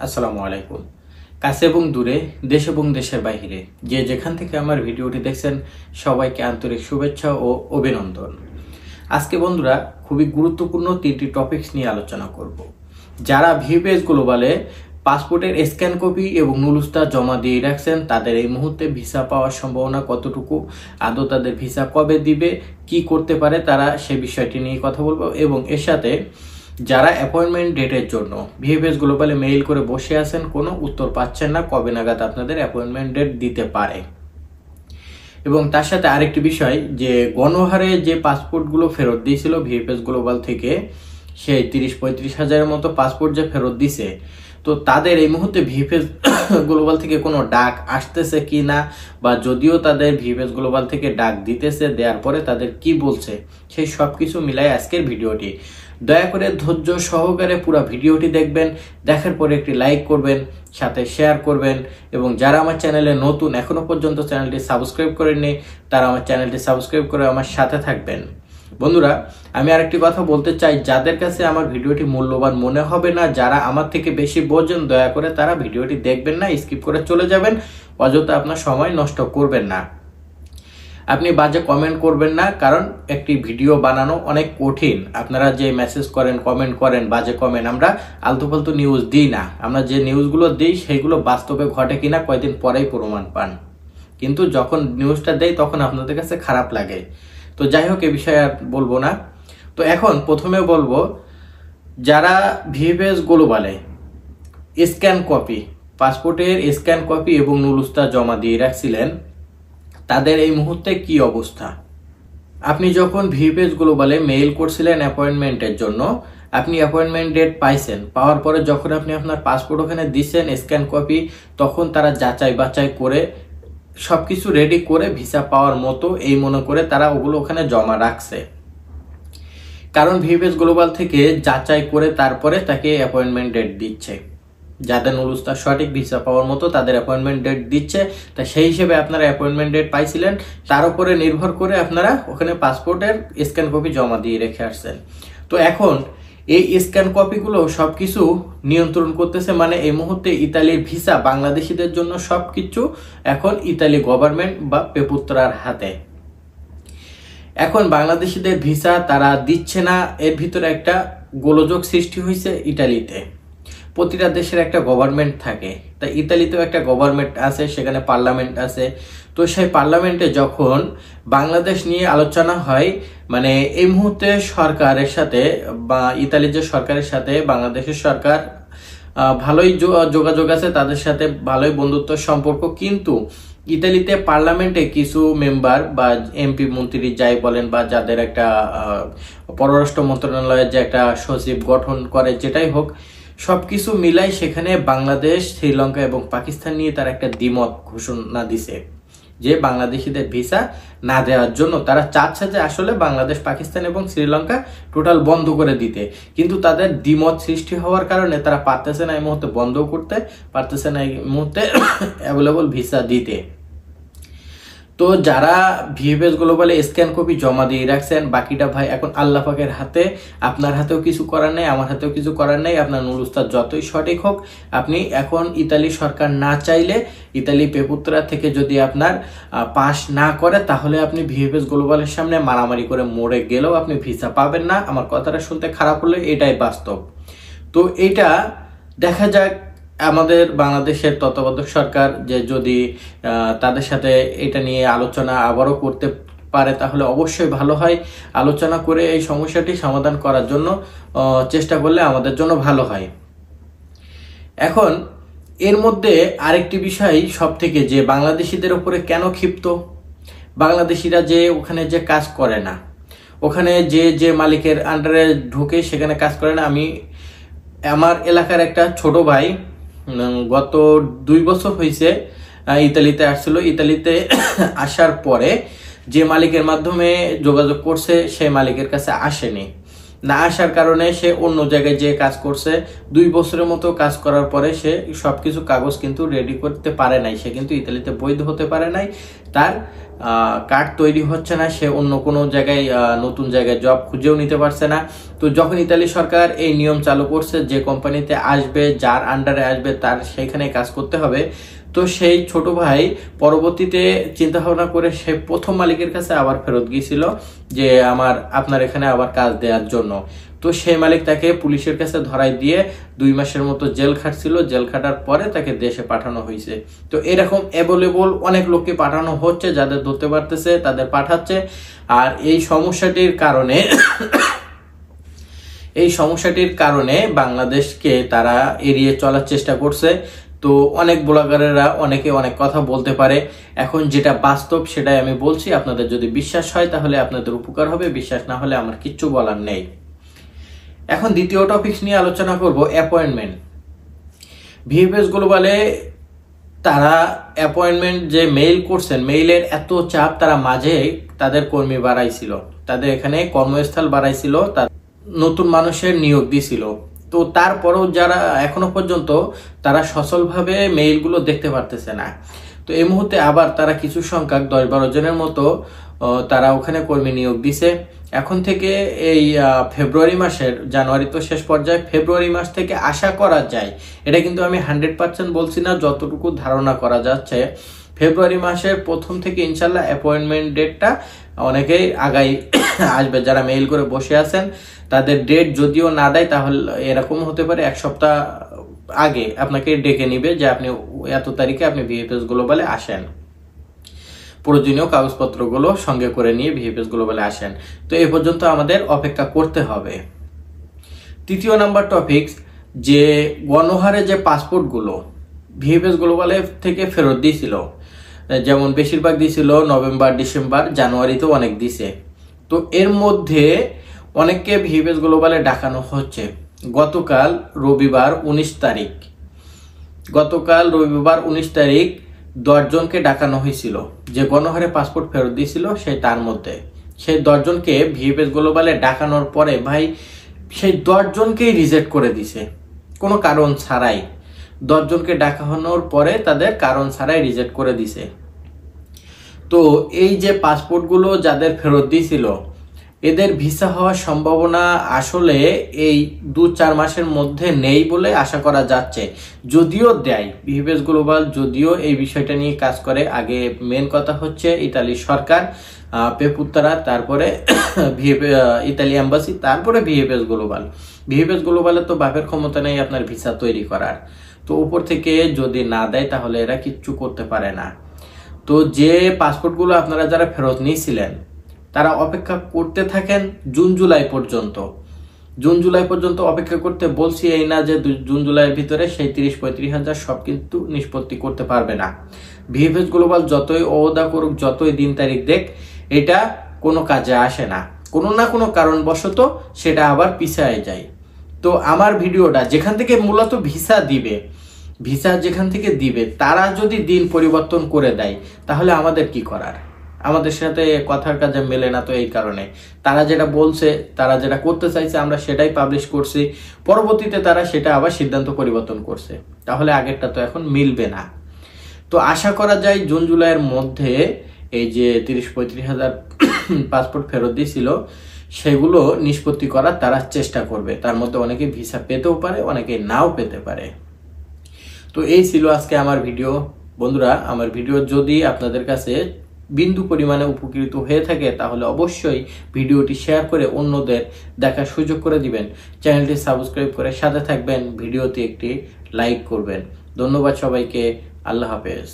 আসসালামু আলাইকুম। কাছে এবং দূরে, দেশ এবং দেশের বাইরে যে যেখান থেকে আমার ভিডিওটি দেখছেন সবাইকে আন্তরিক শুভেচ্ছা ও অভিনন্দন। আজকে বন্ধুরা খুবই গুরুত্বপূর্ণ তিনটি টপিকস নিয়ে আলোচনা করব। যারা ভিপিএস গ্লোবালে পাসপোর্টের স্ক্যান কপি এবং নুলুস্তা জমা দিয়ে রাখছেন তাদের এই মুহূর্তে ভিসা পাওয়ার সম্ভাবনা কতটুকু, আদৌ তাদের ভিসা কবে দিবে, কি করতে পারে তারা, সে বিষয়টি নিয়ে কথা বলবো। এবং এর সাথে যারা অ্যাপয়েন্টমেন্ট ডেটের জন্য ভিএফএস গ্লোবালে মেইল করে বসে আছেন, কোনো উত্তর পাচ্ছেন না কবে নাগাদ আপনাদের অ্যাপয়েন্টমেন্ট ডেট দিতে পারে। এবং তার সাথে আরেকটি বিষয় যে গণহারে যে পাসপোর্টগুলো ফেরত দিয়েছিল ভিএফএস গ্লোবাল থেকে, সেই 30-35 হাজারের মতো পাসপোর্ট যে ফেরত দিছে, তো তাদের এই মুহূর্তে ভিএফএস গ্লোবাল থেকে কোনো ডাক আসতেছে কি না, বা যদিও তাদের ভিএফএস গ্লোবাল থেকে ডাক দিতেছে, দেওয়ার পরে তাদের কি বলছে, সেই সব কিছু মিলাই আজকের ভিডিওটি। দয়া করে ধৈর্য সহকারে পুরো ভিডিওটি দেখবেন, দেখার পরে একটি লাইক করবেন, সাথে শেয়ার করবেন। এবং যারা আমার চ্যানেলে নতুন, এখনো পর্যন্ত চ্যানেলটি সাবস্ক্রাইব করেননি, তারা আমার চ্যানেলটি সাবস্ক্রাইব করে আমার সাথে থাকবেন। বন্ধুরা, আমি আরেকটি কথা বলতে চাই, যাদের কাছে আমার ভিডিওটি মূল্যবান মনে হবে না, যারা আমার থেকে বেশি বোঝেন, দয়া করে তারা ভিডিওটি দেখবেন না, স্কিপ করে চলে যাবেন। অযথা আপনার সময় নষ্ট করবেন না। আপনি বাজে কমেন্ট করবেন না, কারণ একটি ভিডিও বানানো অনেক কঠিন। আপনারা যে মেসেজ করেন, কমেন্ট করেন, বাজে কমেন্ট, আমরা আলতু ফালতু নিউজ দিই না। আমরা যে নিউজগুলো দিই সেগুলো বাস্তবে ঘটে কিনা কয়েকদিন পরেই প্রমাণ পান, কিন্তু যখন নিউজটা দেই তখন আপনাদের কাছে খারাপ লাগে। তো যাই হোক, এ বিষয়ে আর বলবো না। তো এখন প্রথমে বলবো, যারা ভিএফএস গ্লোবালে স্ক্যান কপি, পাসপোর্টের স্ক্যান কপি এবং নুলুস্তা জমা দিয়ে রাখছিলেন, তাদের এই মুহূর্তে কি অবস্থা। আপনি যখন ভিএফএস গ্লোবালে মেইল করছিলেন অ্যাপয়েন্টমেন্টের জন্য, আপনি অ্যাপয়েন্টমেন্ট ডেট পাইছেন, পাওয়ার পরে যখন আপনি আপনার পাসপোর্ট ওখানে দিচ্ছেন স্ক্যান কপি, তখন তারা যাচাই বাছাই করে সবকিছু রেডি করে ভিসা পাওয়ার মতো এই মনে করে তারা ওগুলো ওখানে জমা রাখছে। কারণ ভিএফএস গ্লোবাল থেকে যাচাই করে তারপরে তাকে অ্যাপয়েন্টমেন্ট ডেট দিচ্ছে। যাদের নুলুস্তা সঠিক ভিসা পাওয়ার মতো তাদের অ্যাপয়েন্টমেন্ট ডেট দিচ্ছে। তা সেই হিসেবে আপনারা অ্যাপয়েন্টমেন্ট ডেট পাইছিলেন, তার উপরে নির্ভর করে আপনারা ওখানে পাসপোর্টের স্ক্যান কপি জমা দিয়ে রেখে আসছেন। তো এখন এই স্ক্যান কপিগুলো সবকিছু নিয়ন্ত্রণ করতেছে, মানে এই মুহূর্তে ইতালির ভিসা বাংলাদেশিদের জন্য সবকিছু এখন ইতালি গভর্নমেন্ট বা পেপুত্রার হাতে। এখন বাংলাদেশিদের ভিসা তারা দিচ্ছে না, এর ভিতরে একটা গোলযোগ সৃষ্টি হয়েছে ইতালিতে। প্রতিটা দেশের একটা গভর্নমেন্ট থাকে, তা ইতালিতেও একটা গভর্নমেন্ট আছে, সেখানে পার্লামেন্ট আছে। তো সেই পার্লামেন্টে যখন বাংলাদেশ নিয়ে আলোচনা হয়, মানে এই মুহূর্তে সরকারের সাথে বা ইতালির যে সরকারের সাথে বাংলাদেশের সরকার ভালোই যোগাযোগ আছে, তাদের সাথে ভালোই বন্ধুত্ব সম্পর্ক। কিন্তু ইতালিতে পার্লামেন্টে কিছু মেম্বার বা এমপি মন্ত্রী যাই বলেন, বা যাদের একটা পররাষ্ট্র মন্ত্রণালয়ের যে একটা সচিব গঠন করে, যেটাই হোক, সবকিছু মিলাই সেখানে বাংলাদেশ, শ্রীলঙ্কা এবং পাকিস্তান নিয়ে তার একটা দ্বিমত ঘোষণা দিছে যে বাংলাদেশিদের ভিসা না দেওয়ার জন্য তারা চাচ্ছে যে আসলে বাংলাদেশ, পাকিস্তান এবং শ্রীলঙ্কা টোটাল বন্ধ করে দিতে। কিন্তু তাদের দ্বিমত সৃষ্টি হওয়ার কারণে তারা পারতেছে না এই মুহূর্তে বন্ধ করতে, পারতেছে না এই মুহূর্তে অ্যাভেলেবল ভিসা দিতে। তো যারা ভিএফএস গ্লোবালে স্ক্যান কপি জমা দিয়ে রাখছেন, বাকিটা ভাই এখন আল্লাহ পাকের হাতে। আপনার হাতেও কিছু করার নেই, আমার হাতেও কিছু করার নেই। আপনার নুলুস্তা যতই সঠিক হোক, আপনি এখন ইতালি সরকার না চাইলে, ইতালি পেপুত্রা থেকে যদি আপনার পাস না করে, তাহলে আপনি ভিএফএস গ্লোবালের সামনে মারামারি করে মরে গেলেও আপনি ভিসা পাবেন না। আমার কথাটা শুনতে খারাপ হলে এটাই বাস্তব। তো এটা দেখা যাক আমাদের বাংলাদেশের তত্ত্বাবধায়ক সরকার যে যদি তাদের সাথে এটা নিয়ে আলোচনা আবারও করতে পারে, তাহলে অবশ্যই ভালো হয়। আলোচনা করে এই সমস্যাটি সমাধান করার জন্য চেষ্টা করলে আমাদের জন্য ভালো হয়। এখন এর মধ্যে আরেকটি বিষয় সব থেকে, যে বাংলাদেশিদের উপরে কেন ক্ষিপ্ত, বাংলাদেশিরা যে ওখানে যে কাজ করে না, ওখানে যে মালিকের আন্ডারে ঢুকে সেখানে কাজ করে না। আমি আমার এলাকার একটা ছোট ভাই গত 2 বছর হয়েছে ইতালিতে আসছিল। ইতালিতে আসার পরে যে মালিকের মাধ্যমে যোগাযোগ করছে, সেই মালিকের কাছে আসেনি। না আসার কারণে সে অন্য জায়গায় যে কাজ করছে, 2 বছরের মতো কাজ করার পরে সে সবকিছু কাগজ কিন্তু রেডি করতে পারে নাই, সে কিন্তু ইতালিতে বৈধ হতে পারে নাই। তার কার্ড তৈরি হচ্ছে না, সে অন্য কোনো জায়গায় নতুন জায়গায় জব খুঁজেও নিতে পারছে না। তো যখন ইতালি সরকার এই নিয়ম চালু করছে যে কোম্পানিতে আসবে, যার আন্ডারে আসবে তার সেইখানে কাজ করতে হবে, তো সেই ছোট ভাই পরবর্তীতে চিন্তা ভাবনা করে সে প্রথম মালিকের কাছে আবার ফেরত গিয়েছিল যে আপনার এখানে আবার কাজ দেওয়ার জন্য। তো সেই মালিক তাকে পুলিশের কাছে ধরাই দিয়ে 2 মাসের মতো জেল খাটছিল। জেল খাটার পরে তাকে দেশে পাঠানো হয়েছে। তো এরকম অ্যাভেলেবল অনেক লোককে পাঠানো হচ্ছে, যাদের ধরতে পারতেছে তাদের পাঠাচ্ছে। আর এই সমস্যাটির কারণে বাংলাদেশকে তারা এড়িয়ে চলার চেষ্টা করছে। তো অনেক ব্লগারেরা অনেকে অনেক কথা বলতে পারে, এখন যেটা বাস্তব সেটাই আমি বলছি। আপনাদের যদি বিশ্বাস হয় তাহলে আপনাদের উপকার হবে, বিশ্বাস না হলে আমার কিচ্ছু বলার নেই। এখন দ্বিতীয় টপিক নিয়ে আলোচনা করব, অ্যাপয়েন্টমেন্ট। ভিএফএস গ্লোবালে তারা অ্যাপয়েন্টমেন্ট যে মেইল করছেন, মেইলের এত চাপ, তারা মাঝে তাদের কর্মী বাড়াইছিল, তাদের এখানে কর্মস্থল বাড়াইছিল, নতুন মানুষের নিয়োগ দিছিল। তো তারপরেও যারা এখনো পর্যন্ত তারা সচলভাবে মেইলগুলো দেখতে পারতেছে না। তো এই মুহূর্তে আবার তারা কিছু সংখ্যক 10-12 জনের মতো তারা ওখানে কর্মী নিয়োগ দিছে। এখন থেকে এই ফেব্রুয়ারি মাসের, জানুয়ারি তো শেষ পর্যায়ে, ফেব্রুয়ারি মাস থেকে আশা করা যায়, এটা কিন্তু আমি 100% বলছি না, যতটুকু ধারণা করা যাচ্ছে ফেব্রুয়ারি মাসের প্রথম থেকে ইনশাল্লাহ অ্যাপয়েন্টমেন্ট ডেটটা অনেকেই আগাই আসবে। যারা মেইল করে বসে আছেন তাদের ডেট যদিও না দেয় তাহলে এরকম হতে পারে 1 সপ্তাহ আগে আপনাকে ডেকে নিবে যে আপনি এত তারিখে আপনি ভিএফএস গ্লোবালে আসেন, প্রয়োজনীয় কাগজপত্রগুলো সঙ্গে করে নিয়ে ভিএফএস গ্লোবালে আসেন। তো এই পর্যন্ত আমাদের অপেক্ষা করতে হবে। তৃতীয় নাম্বার টপিক, যে গণহারে যে পাসপোর্টগুলো ভিএফএস গ্লোবালে থেকে ফেরত দিয়েছিল, যেমন বেশিরভাগ দিয়েছিল নভেম্বর, ডিসেম্বর, জানুয়ারিতেও অনেক দিছে। তো এর মধ্যে অনেককে ভিএফএস গ্লোবালে ডাকানো হচ্ছে। গতকাল রবিবার 19 তারিখ 10 জনকে ডাকানো হয়েছিল, যে গণহারে পাসপোর্ট ফেরত দিয়েছিল তার মধ্যে সেই 10 জনকে ভিএফএস গ্লোবালে ডাকানোর পরে ভাই সেই 10 জনকেই রিজেক্ট করে দিছে কোনো কারণ ছাড়াই। 10 জনকে ডাকানোর পরে তাদের কারণ ছাড়াই রিজেক্ট করে দিছে। তো এই যে পাসপোর্টগুলো যাদের ফেরত দিয়েছিল এদের ভিসা হওয়ার সম্ভাবনা আসলে এই 2-4 মাসের মধ্যে নেই বলে আশা করা যাচ্ছে। যদিও দেয়, ভিএফএস গ্লোবাল যদিও এই বিষয়টা নিয়ে কাজ করে। আগে মেন কথা হচ্ছে ইতালি সরকার, পেপুত্তারা, তারপরে ইতালি এম্বাসি, তারপরে ভিএফএস গ্লোবালে তো বাপের ক্ষমতা নেই আপনার ভিসা তৈরি করার। তো উপর থেকে যদি না দেয় তাহলে এরা কিচ্ছু করতে পারে না। তো যে পাসপোর্টগুলো আপনারা যারা ফেরত নিয়েছিলেন তারা অপেক্ষা করতে থাকেন জুন জুলাই পর্যন্ত অপেক্ষা করতে বলছি। এই না যে জুন জুলাইয়ের ভিতরে সেই 30-35 হাজার সব কিন্তু নিষ্পত্তি করতে পারবে না। ভিএফএস গ্লোবাল যতই ওদা করুক, যতই দিন তারিখ দেখ, এটা কোনো কাজে আসে না। কোনো না কোনো কারণবশত সেটা আবার পিছায় যায়। তো আমার ভিডিওটা যেখান থেকে মূলত ভিসা যেখান থেকে দিবে তারা যদি দিন পরিবর্তন করে দেয় তাহলে আমাদের কি করার? আমাদের সাথে কথার কাজে মেলে না। তো এই কারণে তারা যেটা বলছে, তারা যেটা করতে চাইছে আমরা সেটাই পাবলিশ করছি, পরবর্তীতে তারা সেটা আবার সিদ্ধান্ত পরিবর্তন করছে, তাহলে আগেরটা তো এখন মিলবে না। তো আশা করা যায় জুন জুলাইয়ের মধ্যে এই যে 30-35 হাজার পাসপোর্ট ফেরত দিয়েছিল সেগুলো নিষ্পত্তি করার তারা চেষ্টা করবে। তার মধ্যে অনেকে ভিসা পেতেও পারে, অনেকে নাও পেতে পারে। তো এই ছিল আজকে আমার ভিডিও। বন্ধুরা, আমার ভিডিও যদি আপনাদের কাছে বিন্দু পরিমাণে উপকৃত হয়ে থাকে তাহলে অবশ্যই ভিডিওটি শেয়ার করে অন্যদের দেখার সুযোগ করে দিবেন। চ্যানেলটি সাবস্ক্রাইব করে সাথে থাকবেন, ভিডিওতে একটি লাইক করবেন। ধন্যবাদ সবাইকে। আল্লাহ হাফেজ।